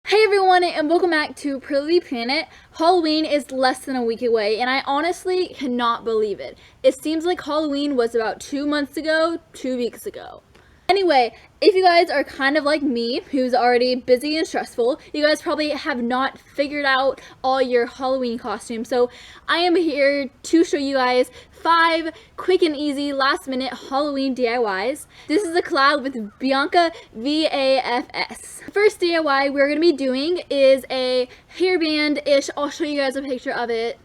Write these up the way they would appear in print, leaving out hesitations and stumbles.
Hey everyone, and welcome back to Pretty Planet. Halloween is less than a week away, and I honestly cannot believe it. It seems like Halloween was about 2 months ago, 2 weeks ago. Anyway, if you guys are kind of like me, who's already busy and stressful, you guys probably have not figured out all your Halloween costumes. So I am here to show you guys 5 quick and easy last minute Halloween DIYs. This is a collab with Bianca VAFS. First DIY we're going to be doing is a hairband-ish. I'll show you guys a picture of it.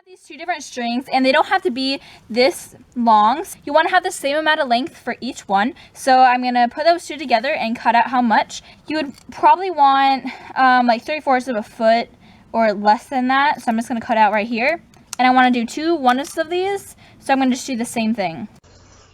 These 2 different strings, and they don't have to be this long. You want to have the same amount of length for each one. So I'm going to put those 2 together and cut out how much. You would probably want like 3/4 of a foot or less than that. So I'm just going to cut out right here. And I want to do 2 oneness of these. So I'm going to just do the same thing.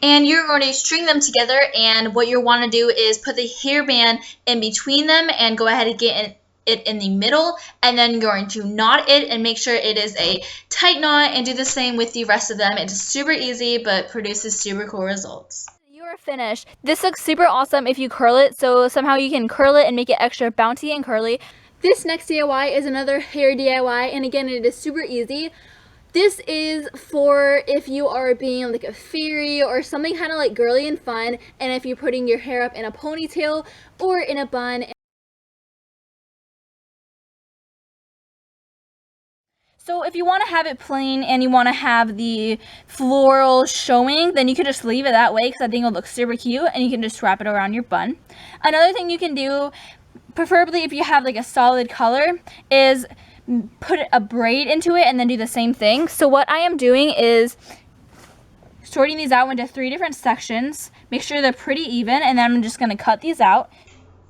And you're going to string them together, and what you want to do is put the hairband in between them and go ahead and get it in the middle, and then you're going to knot it and make sure it is a tight knot, and do the same with the rest of them. It's super easy but produces super cool results. You are finished. This looks super awesome if you curl it, so somehow you can curl it and make it extra bouncy and curly. This next DIY is another hair DIY, and again, it is super easy. This is for if you are being like a fairy or something kind of like girly and fun, and if you're putting your hair up in a ponytail or in a bun. So if you want to have it plain and you want to have the floral showing, then you can just leave it that way, because I think it'll look super cute, and you can just wrap it around your bun. Another thing you can do, preferably if you have like a solid color, is put a braid into it and then do the same thing. So what I am doing is sorting these out into 3 different sections. Make sure they're pretty even, and then I'm just going to cut these out.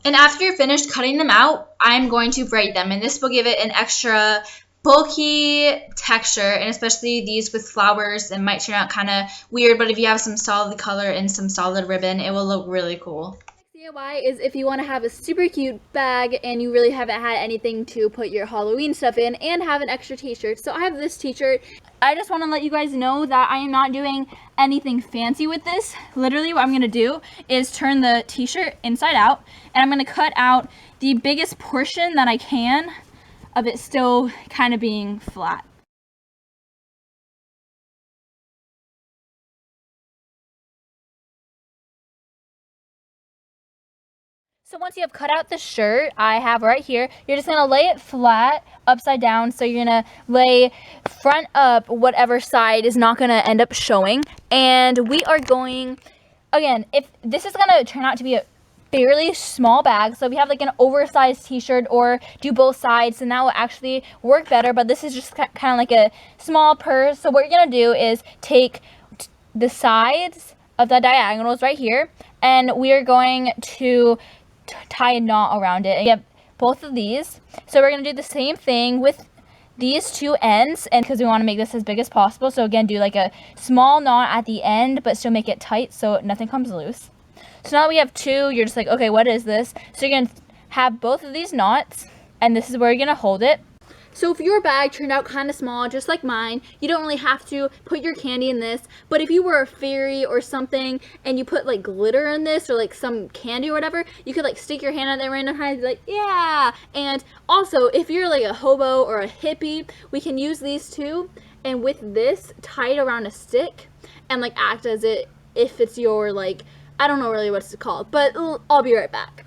And after you're finished cutting them out, I'm going to braid them, and this will give it an extra bulky texture, and especially these with flowers, it might turn out kind of weird, but if you have some solid color and some solid ribbon, it will look really cool. DIY is if you want to have a super cute bag and you really haven't had anything to put your Halloween stuff in and have an extra t-shirt. So I have this t-shirt. I just want to let you guys know that I am not doing anything fancy with this. Literally what I'm going to do is turn the t-shirt inside out, and I'm going to cut out the biggest portion that I can of it still kind of being flat. So once you have cut out the shirt I have right here, you're just going to lay it flat upside down. So you're going to lay front up whatever side is not going to end up showing. And we are going, again, if this is going to turn out to be a fairly small bag, so if you have like an oversized t-shirt or do both sides, then that will actually work better, but this is just kind of like a small purse. So what you're going to do is take the sides of the diagonals right here, and we are going to tie a knot around it, and you have both of these. So we're going to do the same thing with these 2 ends, and because we want to make this as big as possible, so again, do like a small knot at the end but still make it tight so nothing comes loose. So now that we have 2, you're just like, okay, what is this? So you're going to have both of these knots, and this is where you're going to hold it. So if your bag turned out kind of small, just like mine, you don't really have to put your candy in this. But if you were a fairy or something, and you put like glitter in this, or like some candy or whatever, you could like stick your hand out there random time and be like, yeah! And also, if you're like a hobo or a hippie, we can use these too, and with this, tie it around a stick, and like act as it if it's your like, I don't know really what it's called, but I'll be right back.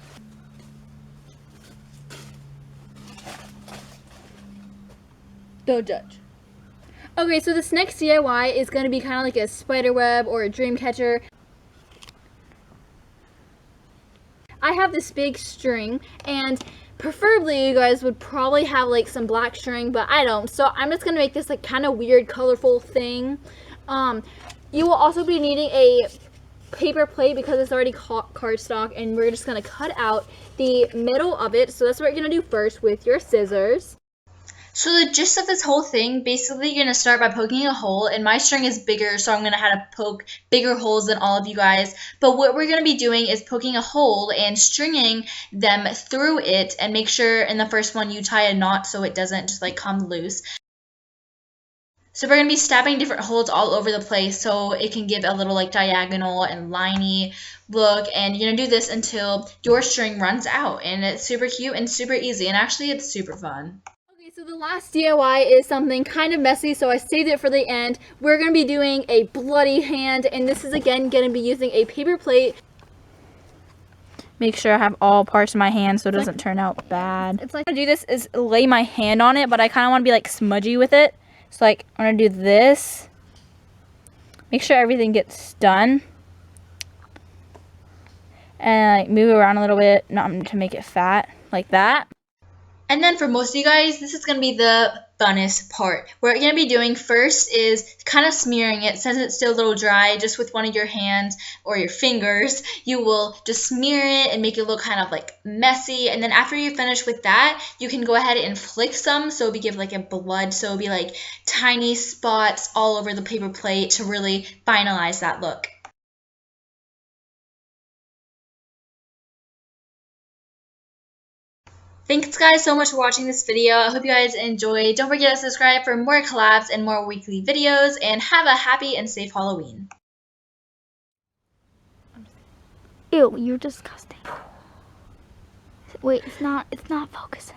Don't judge. Okay, so this next DIY is going to be kind of like a spiderweb or a dream catcher. I have this big string, and preferably you guys would probably have like some black string, but I don't. So I'm just going to make this like kind of weird, colorful thing. You will also be needing a paper plate because it's already cardstock, and we're just going to cut out the middle of it. So that's what you're going to do first with your scissors. So the gist of this whole thing, basically you're going to start by poking a hole, and my string is bigger, so I'm going to have to poke bigger holes than all of you guys. But what we're going to be doing is poking a hole and stringing them through it, and make sure in the first one you tie a knot so it doesn't just like come loose. So we're going to be stabbing different holes all over the place so it can give a little like diagonal and liney look, and you're going to do this until your string runs out, and it's super cute and super easy, and actually it's super fun. Okay, so the last DIY is something kind of messy, so I saved it for the end. We're going to be doing a bloody hand, and this is again going to be using a paper plate. Make sure I have all parts of my hand so it doesn't turn out bad. It's like, what I'm gonna do this is lay my hand on it, but I kind of want to be like smudgy with it. So like, I'm gonna do this. Make sure everything gets done. And like move it around a little bit, not to make it fat, like that. And then for most of you guys, this is going to be the funnest part. What we're going to be doing first is kind of smearing it. Since it's still a little dry, just with one of your hands or your fingers, you will just smear it and make it look kind of like messy. And then after you finish with that, you can go ahead and flick some, so it'll be give like a blood, so it'll be like tiny spots all over the paper plate to really finalize that look. Thanks guys so much for watching this video. I hope you guys enjoyed. Don't forget to subscribe for more collabs and more weekly videos, and have a happy and safe Halloween. Ew, you're disgusting. Wait, it's not focusing.